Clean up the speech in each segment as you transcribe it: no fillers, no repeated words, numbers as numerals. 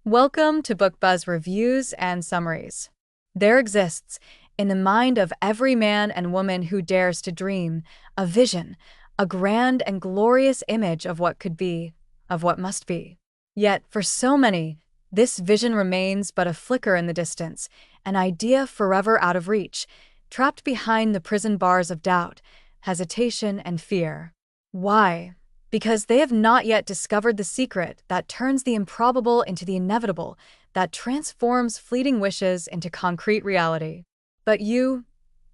Welcome to Book Buzz Reviews and Summaries. There exists, in the mind of every man and woman who dares to dream, a vision, a grand and glorious image of what could be, of what must be. Yet, for so many, this vision remains but a flicker in the distance, an idea forever out of reach, trapped behind the prison bars of doubt, hesitation, and fear. Why? Because they have not yet discovered the secret that turns the improbable into the inevitable, that transforms fleeting wishes into concrete reality. But you,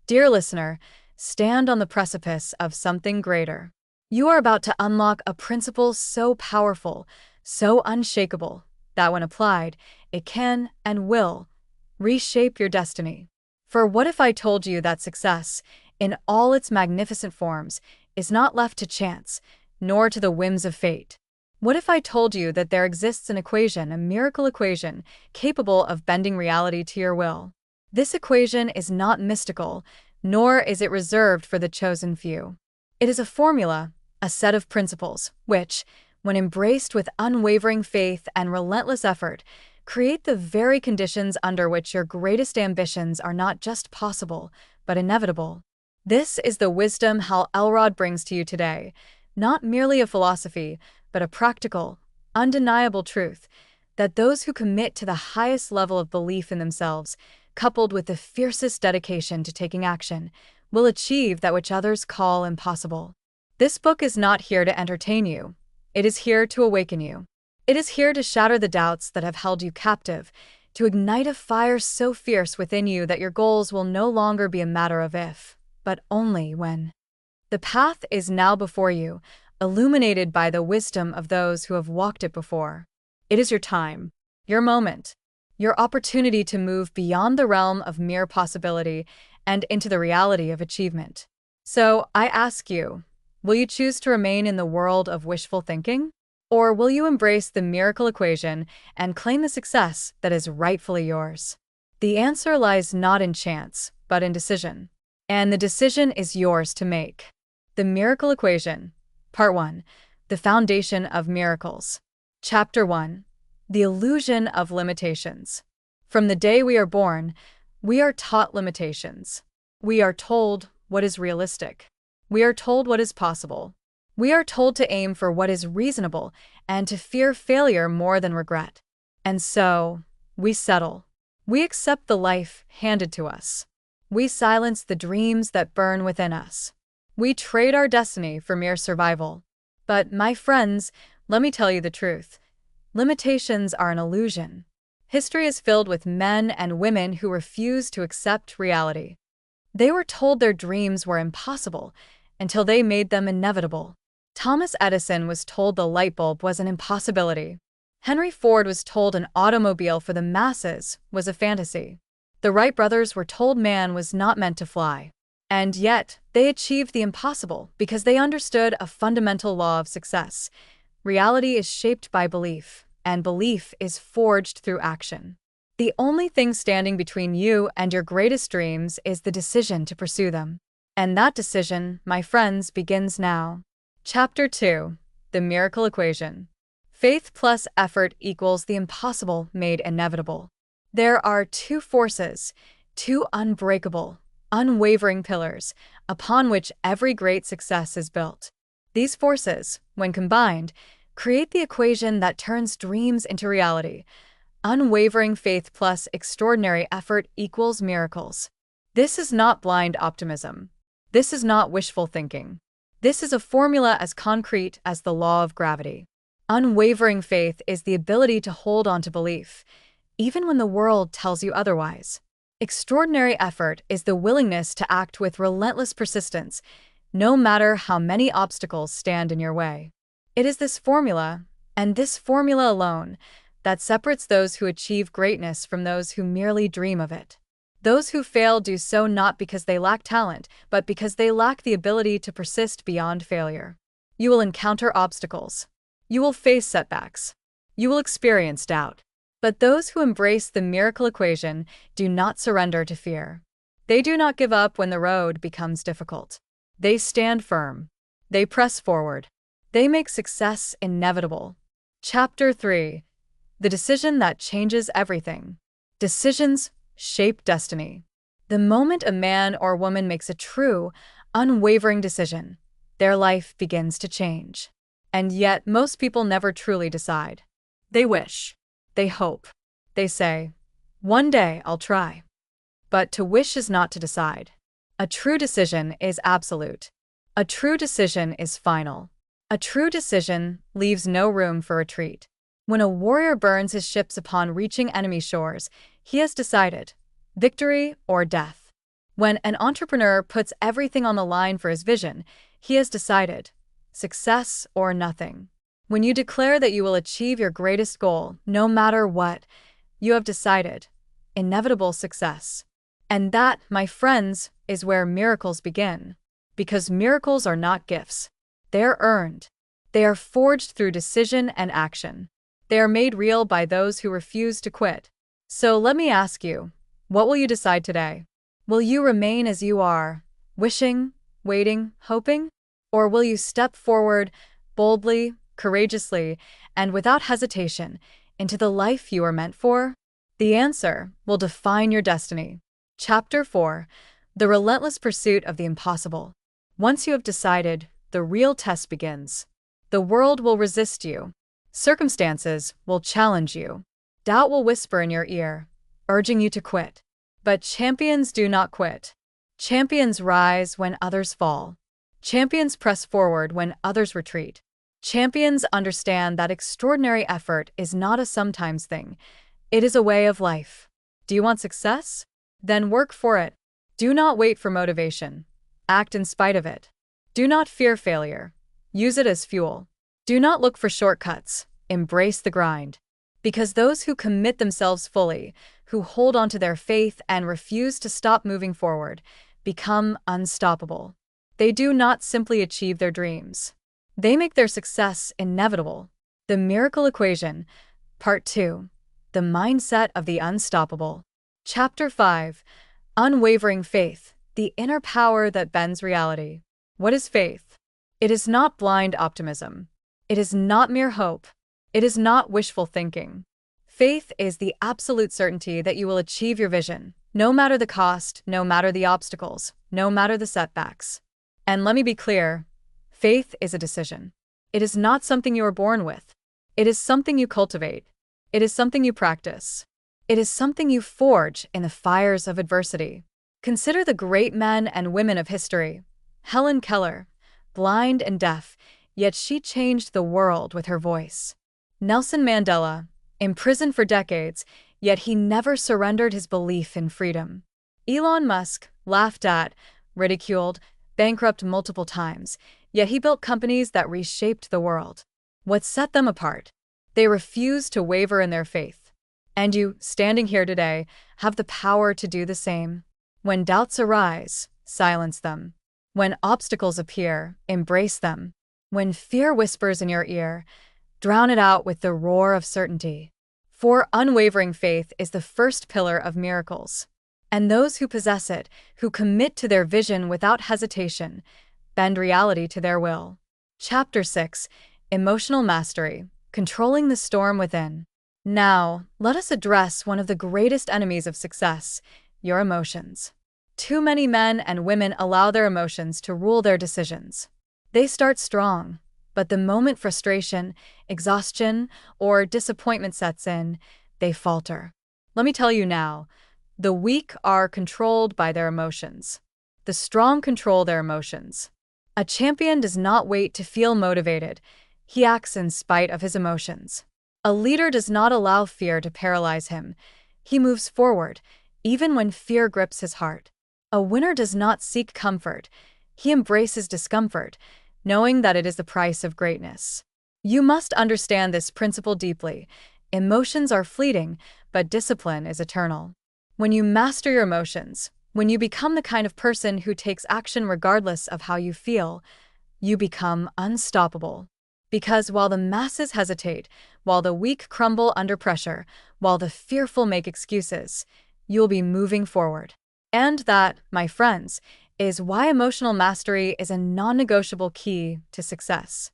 dear listener, stand on the precipice of something greater. You are about to unlock a principle so powerful, so unshakable, that when applied, it can and will reshape your destiny. For what if I told you that success, in all its magnificent forms, is not left to chance, nor to the whims of fate? What if I told you that there exists an equation, a miracle equation, capable of bending reality to your will? This equation is not mystical, nor is it reserved for the chosen few. It is a formula, a set of principles, which, when embraced with unwavering faith and relentless effort, create the very conditions under which your greatest ambitions are not just possible, but inevitable. This is the wisdom Hal Elrod brings to you today. Not merely a philosophy, but a practical, undeniable truth, that those who commit to the highest level of belief in themselves, coupled with the fiercest dedication to taking action, will achieve that which others call impossible. This book is not here to entertain you. It is here to awaken you. It is here to shatter the doubts that have held you captive, to ignite a fire so fierce within you that your goals will no longer be a matter of if, but only when. The path is now before you, illuminated by the wisdom of those who have walked it before. It is your time, your moment, your opportunity to move beyond the realm of mere possibility and into the reality of achievement. So, I ask you, will you choose to remain in the world of wishful thinking? Or will you embrace the miracle equation and claim the success that is rightfully yours? The answer lies not in chance, but in decision. And the decision is yours to make. The Miracle Equation. Part 1. The Foundation of Miracles. Chapter 1. The Illusion of Limitations. From the day we are born, we are taught limitations. We are told what is realistic. We are told what is possible. We are told to aim for what is reasonable and to fear failure more than regret. And so, we settle. We accept the life handed to us. We silence the dreams that burn within us. We trade our destiny for mere survival. But, my friends, let me tell you the truth. Limitations are an illusion. History is filled with men and women who refuse to accept reality. They were told their dreams were impossible until they made them inevitable. Thomas Edison was told the light bulb was an impossibility. Henry Ford was told an automobile for the masses was a fantasy. The Wright brothers were told man was not meant to fly. And yet, they achieved the impossible because they understood a fundamental law of success. Reality is shaped by belief, and belief is forged through action. The only thing standing between you and your greatest dreams is the decision to pursue them. And that decision, my friends, begins now. Chapter 2. The Miracle Equation. Faith plus effort equals the impossible made inevitable. There are two forces, two unbreakable, unwavering pillars, upon which every great success is built. These forces, when combined, create the equation that turns dreams into reality. Unwavering faith plus extraordinary effort equals miracles. This is not blind optimism. This is not wishful thinking. This is a formula as concrete as the law of gravity. Unwavering faith is the ability to hold on to belief, even when the world tells you otherwise. Extraordinary effort is the willingness to act with relentless persistence, no matter how many obstacles stand in your way. It is this formula, and this formula alone, that separates those who achieve greatness from those who merely dream of it. Those who fail do so not because they lack talent, but because they lack the ability to persist beyond failure. You will encounter obstacles. You will face setbacks. You will experience doubt. But those who embrace the miracle equation do not surrender to fear. They do not give up when the road becomes difficult. They stand firm. They press forward. They make success inevitable. Chapter 3. The decision that changes everything. Decisions shape destiny. The moment a man or woman makes a true, unwavering decision, their life begins to change. And yet, most people never truly decide. They wish. They hope. They say, "One day I'll try." But to wish is not to decide. A true decision is absolute. A true decision is final. A true decision leaves no room for retreat. When a warrior burns his ships upon reaching enemy shores, he has decided victory or death. When an entrepreneur puts everything on the line for his vision, he has decided success or nothing. When you declare that you will achieve your greatest goal, no matter what, you have decided inevitable success. And that, my friends, is where miracles begin. Because miracles are not gifts. They are earned. They are forged through decision and action. They are made real by those who refuse to quit. So let me ask you, what will you decide today? Will you remain as you are, wishing, waiting, hoping? Or will you step forward, boldly, courageously, and without hesitation, into the life you are meant for? The answer will define your destiny. Chapter 4. The Relentless Pursuit of the Impossible. Once you have decided, the real test begins. The world will resist you. Circumstances will challenge you. Doubt will whisper in your ear, urging you to quit. But champions do not quit. Champions rise when others fall. Champions press forward when others retreat. Champions understand that extraordinary effort is not a sometimes thing. It is a way of life. Do you want success? Then work for it. Do not wait for motivation. Act in spite of it. Do not fear failure. Use it as fuel. Do not look for shortcuts. Embrace the grind. Because those who commit themselves fully, who hold on to their faith and refuse to stop moving forward, become unstoppable. They do not simply achieve their dreams. They make their success inevitable. The Miracle Equation, Part 2. The Mindset of the Unstoppable. Chapter 5. Unwavering Faith, the Inner Power that Bends Reality. What is faith? It is not blind optimism. It is not mere hope. It is not wishful thinking. Faith is the absolute certainty that you will achieve your vision, no matter the cost, no matter the obstacles, no matter the setbacks. And let me be clear, faith is a decision. It is not something you are born with. It is something you cultivate. It is something you practice. It is something you forge in the fires of adversity. Consider the great men and women of history. Helen Keller, blind and deaf, yet she changed the world with her voice. Nelson Mandela, imprisoned for decades, yet he never surrendered his belief in freedom. Elon Musk, laughed at, ridiculed, bankrupt multiple times, yet he built companies that reshaped the world. What set them apart? They refused to waver in their faith. And you, standing here today, have the power to do the same. When doubts arise, silence them. When obstacles appear, embrace them. When fear whispers in your ear, drown it out with the roar of certainty. For unwavering faith is the first pillar of miracles. And those who possess it, who commit to their vision without hesitation, bend reality to their will. Chapter 6. Emotional Mastery, Controlling the Storm Within. Now, let us address one of the greatest enemies of success, your emotions. Too many men and women allow their emotions to rule their decisions. They start strong, but the moment frustration, exhaustion, or disappointment sets in, they falter. Let me tell you now, the weak are controlled by their emotions. The strong control their emotions. A champion does not wait to feel motivated. He acts in spite of his emotions. A leader does not allow fear to paralyze him. He moves forward, even when fear grips his heart. A winner does not seek comfort. He embraces discomfort, knowing that it is the price of greatness. You must understand this principle deeply. Emotions are fleeting, but discipline is eternal. When you master your emotions, when you become the kind of person who takes action regardless of how you feel, you become unstoppable. Because while the masses hesitate, while the weak crumble under pressure, while the fearful make excuses, you'll be moving forward. And that, my friends, is why emotional mastery is a non-negotiable key to success.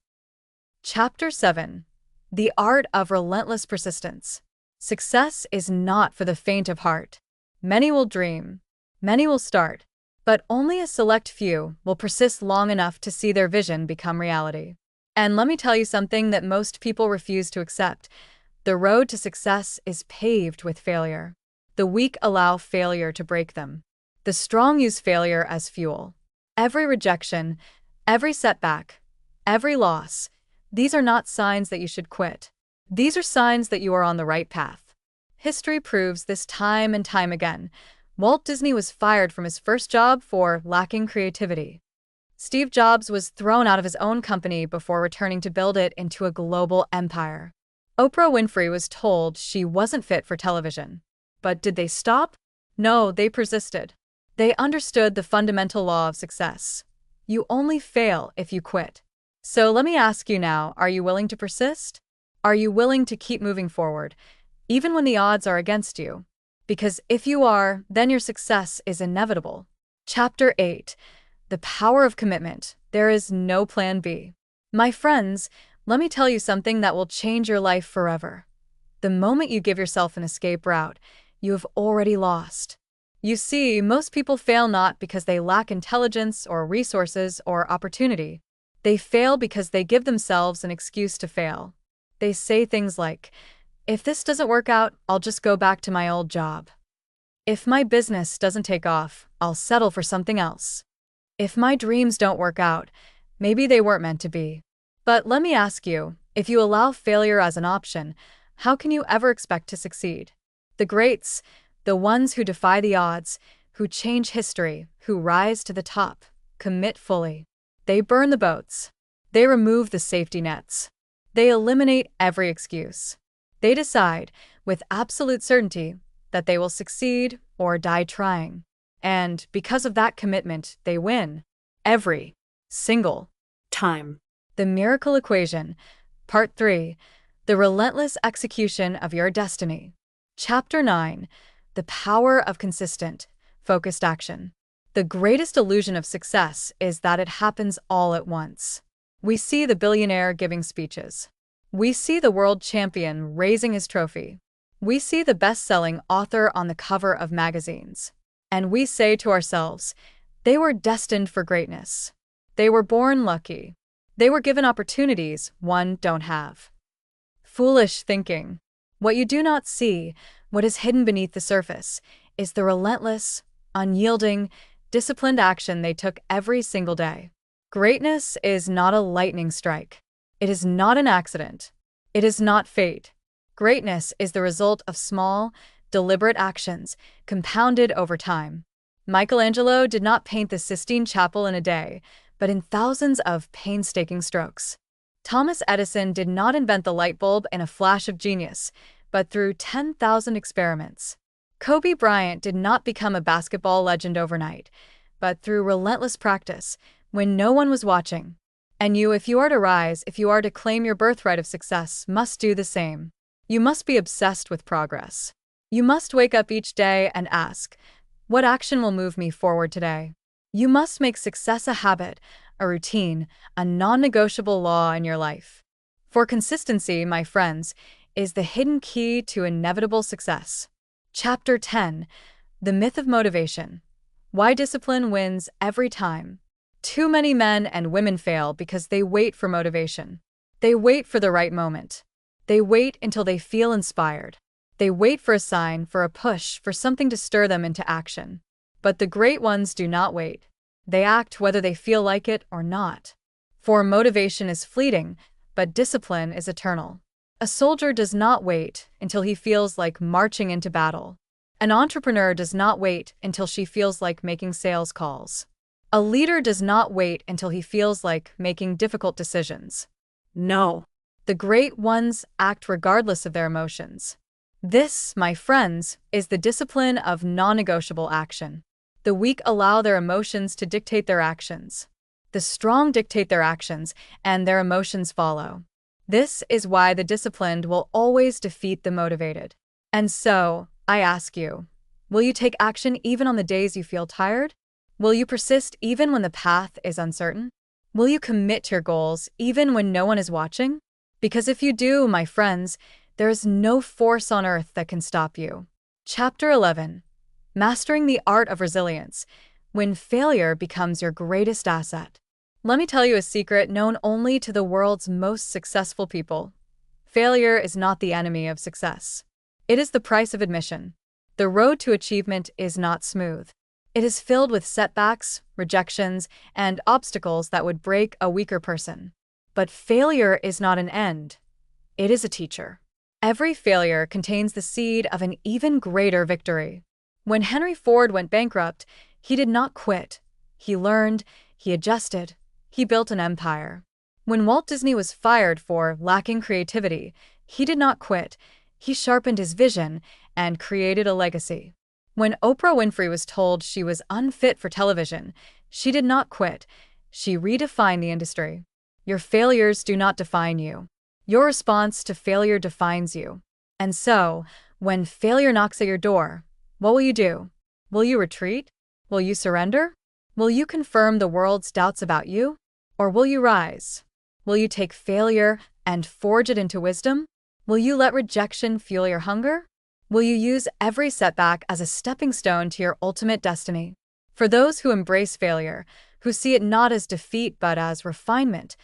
Chapter 7. The art of relentless persistence. Success is not for the faint of heart. Many will dream, many will start, but only a select few will persist long enough to see their vision become reality. And let me tell you something that most people refuse to accept. The road to success is paved with failure. The weak allow failure to break them. The strong use failure as fuel. Every rejection, every setback, every loss, these are not signs that you should quit. These are signs that you are on the right path. History proves this time and time again. Walt Disney was fired from his first job for lacking creativity. Steve Jobs was thrown out of his own company before returning to build it into a global empire. Oprah Winfrey was told she wasn't fit for television. But did they stop? No, they persisted. They understood the fundamental law of success. You only fail if you quit. So let me ask you now, are you willing to persist? Are you willing to keep moving forward, even when the odds are against you? Because if you are, then your success is inevitable. Chapter 8. The Power of Commitment. There is no plan B. My friends, let me tell you something that will change your life forever. The moment you give yourself an escape route, you have already lost. You see, most people fail not because they lack intelligence or resources or opportunity. They fail because they give themselves an excuse to fail. They say things like, if this doesn't work out, I'll just go back to my old job. If my business doesn't take off, I'll settle for something else. If my dreams don't work out, maybe they weren't meant to be. But let me ask you, if you allow failure as an option, how can you ever expect to succeed? The greats, the ones who defy the odds, who change history, who rise to the top, commit fully. They burn the boats. They remove the safety nets. They eliminate every excuse. They decide, with absolute certainty, that they will succeed or die trying. And because of that commitment, they win. Every single time. The Miracle Equation. Part 3. The Relentless Execution of Your Destiny. Chapter 9. The Power of Consistent, Focused Action. The greatest illusion of success is that it happens all at once. We see the billionaire giving speeches. We see the world champion raising his trophy. We see the best-selling author on the cover of magazines. And we say to ourselves, they were destined for greatness. They were born lucky. They were given opportunities one don't have. Foolish thinking. What you do not see, what is hidden beneath the surface, is the relentless, unyielding, disciplined action they took every single day. Greatness is not a lightning strike. It is not an accident. It is not fate. Greatness is the result of small, deliberate actions, compounded over time. Michelangelo did not paint the Sistine Chapel in a day, but in thousands of painstaking strokes. Thomas Edison did not invent the light bulb in a flash of genius, but through 10,000 experiments. Kobe Bryant did not become a basketball legend overnight, but through relentless practice, when no one was watching. And you, if you are to rise, if you are to claim your birthright of success, must do the same. You must be obsessed with progress. You must wake up each day and ask, what action will move me forward today? You must make success a habit, a routine, a non-negotiable law in your life. For consistency, my friends, is the hidden key to inevitable success. Chapter 10. The Myth of Motivation. Why discipline wins every time. Too many men and women fail because they wait for motivation. They wait for the right moment. They wait until they feel inspired. They wait for a sign, for a push, for something to stir them into action. But the great ones do not wait. They act whether they feel like it or not. For motivation is fleeting, but discipline is eternal. A soldier does not wait until he feels like marching into battle. An entrepreneur does not wait until she feels like making sales calls. A leader does not wait until he feels like making difficult decisions. No. The great ones act regardless of their emotions. This, my friends, is the discipline of non-negotiable action. The weak allow their emotions to dictate their actions. The strong dictate their actions, and their emotions follow. This is why the disciplined will always defeat the motivated. And so, I ask you, will you take action even on the days you feel tired? Will you persist even when the path is uncertain? Will you commit to your goals even when no one is watching? Because if you do, my friends, there is no force on earth that can stop you. Chapter 11. Mastering the Art of Resilience, when failure becomes your greatest asset. Let me tell you a secret known only to the world's most successful people. Failure is not the enemy of success. It is the price of admission. The road to achievement is not smooth. It is filled with setbacks, rejections, and obstacles that would break a weaker person. But failure is not an end. It is a teacher. Every failure contains the seed of an even greater victory. When Henry Ford went bankrupt, he did not quit. He learned, he adjusted, he built an empire. When Walt Disney was fired for lacking creativity, he did not quit. He sharpened his vision and created a legacy. When Oprah Winfrey was told she was unfit for television, she did not quit. She redefined the industry. Your failures do not define you. Your response to failure defines you. And so, when failure knocks at your door, what will you do? Will you retreat? Will you surrender? Will you confirm the world's doubts about you? Or will you rise? Will you take failure and forge it into wisdom? Will you let rejection fuel your hunger? Will you use every setback as a stepping stone to your ultimate destiny? For those who embrace failure, who see it not as defeat but as refinement,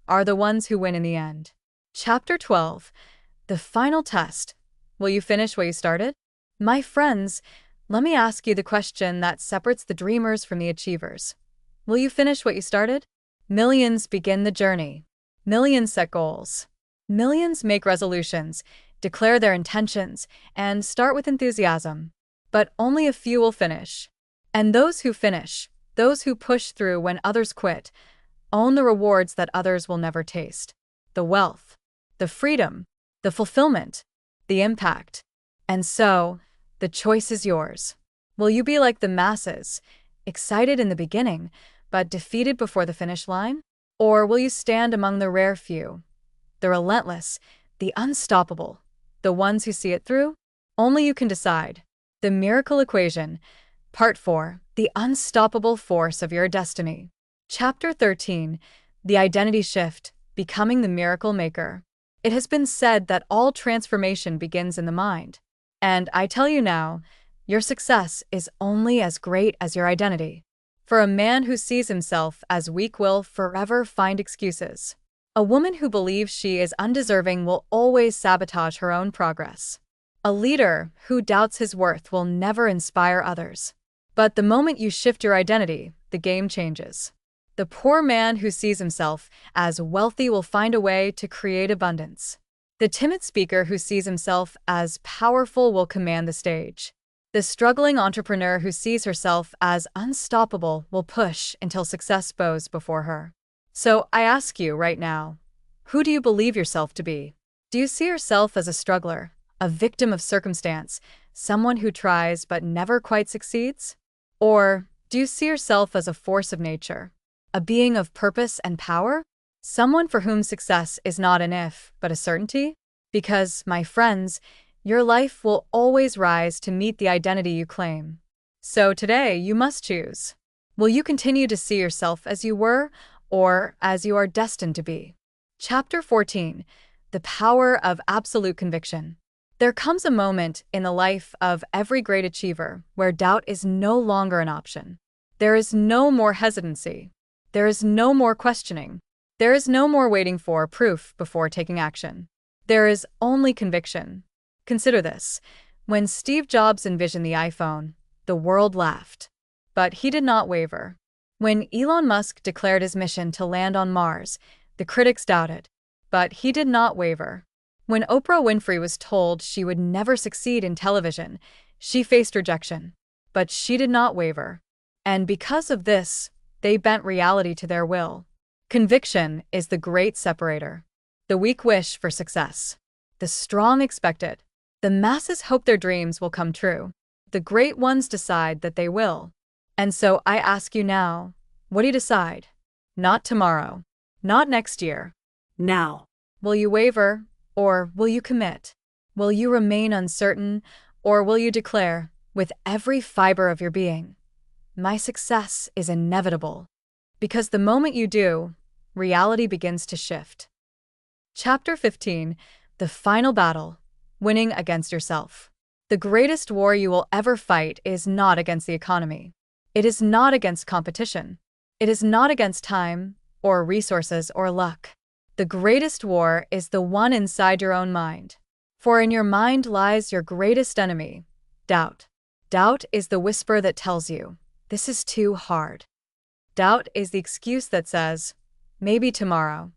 are the ones who win in the end. Chapter 12. The Final Test. Will you finish what you started? My friends, let me ask you the question that separates the dreamers from the achievers. Will you finish what you started? Millions begin the journey. Millions set goals. Millions make resolutions, declare their intentions, and start with enthusiasm. But only a few will finish. And those who finish, those who push through when others quit, own the rewards that others will never taste. The wealth, the freedom, the fulfillment, the impact. And so, the choice is yours. Will you be like the masses, excited in the beginning, but defeated before the finish line? Or will you stand among the rare few, the relentless, the unstoppable, the ones who see it through? Only you can decide. The Miracle Equation, Part 4, The Unstoppable Force of Your Destiny. Chapter 13, The Identity Shift, Becoming the Miracle Maker. It has been said that all transformation begins in the mind. And I tell you now, your success is only as great as your identity. For a man who sees himself as weak will forever find excuses. A woman who believes she is undeserving will always sabotage her own progress. A leader who doubts his worth will never inspire others. But the moment you shift your identity, the game changes. The poor man who sees himself as wealthy will find a way to create abundance. The timid speaker who sees himself as powerful will command the stage. The struggling entrepreneur who sees herself as unstoppable will push until success bows before her. So I ask you right now, who do you believe yourself to be? Do you see yourself as a struggler, a victim of circumstance, someone who tries but never quite succeeds? Or do you see yourself as a force of nature, a being of purpose and power? Someone for whom success is not an if, but a certainty? Because, my friends, your life will always rise to meet the identity you claim. So today, you must choose. Will you continue to see yourself as you were, or as you are destined to be? Chapter 14. The Power of Absolute Conviction. There comes a moment in the life of every great achiever where doubt is no longer an option. There is no more hesitancy. There is no more questioning. There is no more waiting for proof before taking action. There is only conviction. Consider this. When Steve Jobs envisioned the iPhone, the world laughed. But he did not waver. When Elon Musk declared his mission to land on Mars, the critics doubted. But he did not waver. When Oprah Winfrey was told she would never succeed in television, she faced rejection. But she did not waver. And because of this, they bent reality to their will. Conviction is the great separator. The weak wish for success. The strong expect it. The masses hope their dreams will come true. The great ones decide that they will. And so I ask you now, what do you decide? Not tomorrow. Not next year. Now. Will you waver, or will you commit? Will you remain uncertain, or will you declare, with every fiber of your being, my success is inevitable? Because the moment you do, reality begins to shift. Chapter 15. The Final Battle. Winning Against Yourself. The greatest war you will ever fight is not against the economy. It is not against competition. It is not against time, or resources, or luck. The greatest war is the one inside your own mind. For in your mind lies your greatest enemy, doubt. Doubt is the whisper that tells you, this is too hard. Doubt is the excuse that says, maybe tomorrow.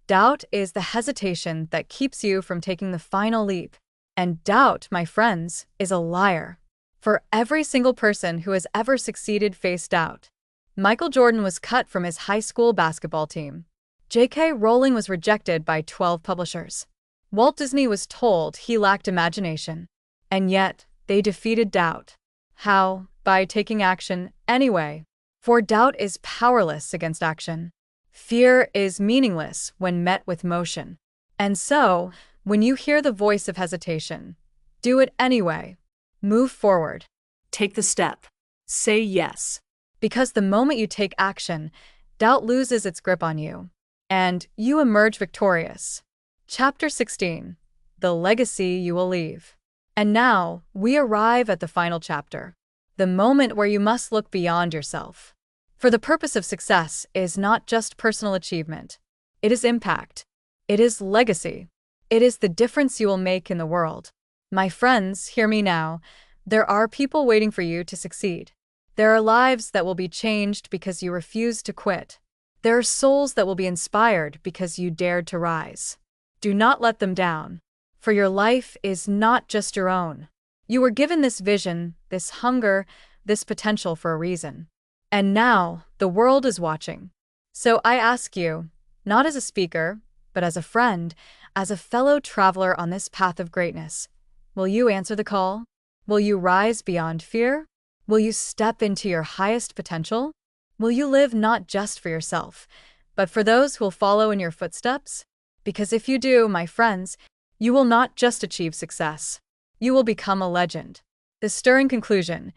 Doubt is the hesitation that keeps you from taking the final leap. And doubt, my friends, is a liar. For every single person who has ever succeeded faced doubt. Michael Jordan was cut from his high school basketball team. J.K. Rowling was rejected by 12 publishers. Walt Disney was told he lacked imagination. And yet, they defeated doubt. How? By taking action anyway. For doubt is powerless against action. Fear is meaningless when met with motion. And so, when you hear the voice of hesitation, do it anyway. Move forward. Take the step. Say yes. Because the moment you take action, doubt loses its grip on you. And you emerge victorious. Chapter 16. The Legacy You Will Leave. And now, we arrive at the final chapter. The moment where you must look beyond yourself. For the purpose of success is not just personal achievement. It is impact. It is legacy. It is the difference you will make in the world. My friends, hear me now. There are people waiting for you to succeed. There are lives that will be changed because you refuse to quit. There are souls that will be inspired because you dared to rise. Do not let them down. For your life is not just your own. You were given this vision, this hunger, this potential for a reason. And now, the world is watching. So I ask you, not as a speaker, but as a friend, as a fellow traveler on this path of greatness, will you answer the call? Will you rise beyond fear? Will you step into your highest potential? Will you live not just for yourself, but for those who will follow in your footsteps? Because if you do, my friends, you will not just achieve success. You will become a legend. The stirring conclusion,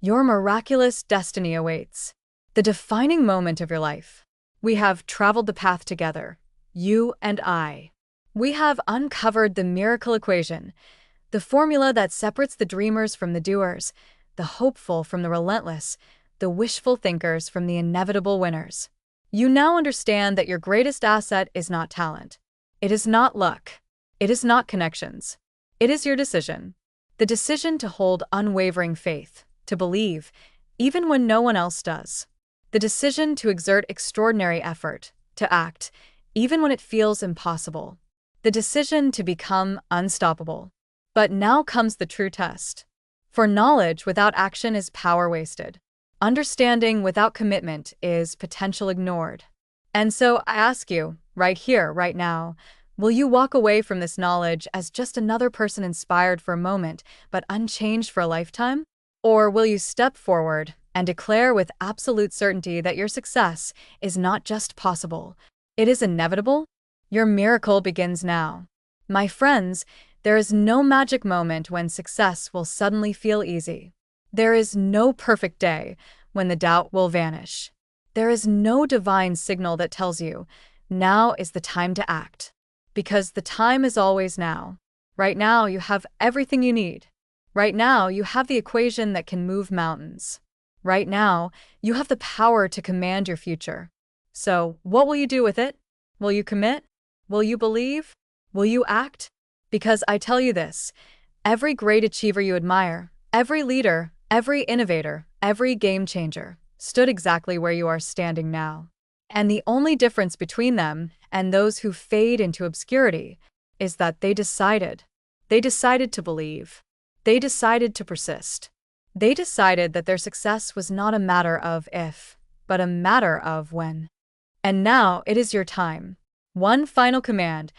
your miraculous destiny awaits. The defining moment of your life. We have traveled the path together, you and I. We have uncovered the miracle equation, the formula that separates the dreamers from the doers, the hopeful from the relentless, the wishful thinkers from the inevitable winners. You now understand that your greatest asset is not talent. It is not luck. It is not connections. It is your decision. The decision to hold unwavering faith, to believe, even when no one else does. The decision to exert extraordinary effort, to act, even when it feels impossible. The decision to become unstoppable. But now comes the true test. For knowledge without action is power wasted. Understanding without commitment is potential ignored. And so I ask you, right here, right now, will you walk away from this knowledge as just another person inspired for a moment, but unchanged for a lifetime? Or will you step forward and declare with absolute certainty that your success is not just possible, it is inevitable? Your miracle begins now. My friends, there is no magic moment when success will suddenly feel easy. There is no perfect day when the doubt will vanish. There is no divine signal that tells you, now is the time to act. Because the time is always now. Right now, you have everything you need. Right now, you have the equation that can move mountains. Right now, you have the power to command your future. So, what will you do with it? Will you commit? Will you believe? Will you act? Because I tell you this, every great achiever you admire, every leader, every innovator, every game changer, stood exactly where you are standing now. And the only difference between them and those who fade into obscurity is that they decided. They decided to believe. They decided to persist. They decided that their success was not a matter of if, but a matter of when. And now it is your time. One final command,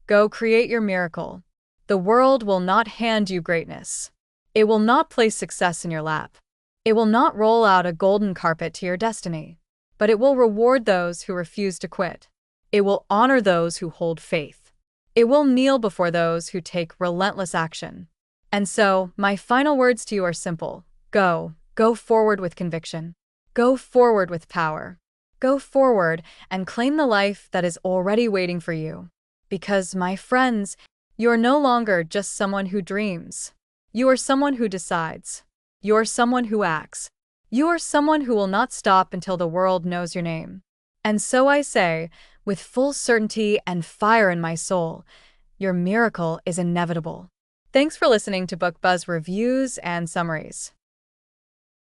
go create your miracle. The world will not hand you greatness. It will not place success in your lap. It will not roll out a golden carpet to your destiny. But it will reward those who refuse to quit. It will honor those who hold faith. It will kneel before those who take relentless action. And so, my final words to you are simple. Go forward with conviction. Go forward with power. Go forward and claim the life that is already waiting for you. Because, my friends, you're no longer just someone who dreams. You are someone who decides. You're someone who acts. You are someone who will not stop until the world knows your name. And so I say, with full certainty and fire in my soul, your miracle is inevitable. Thanks for listening to Book Buzz reviews and summaries.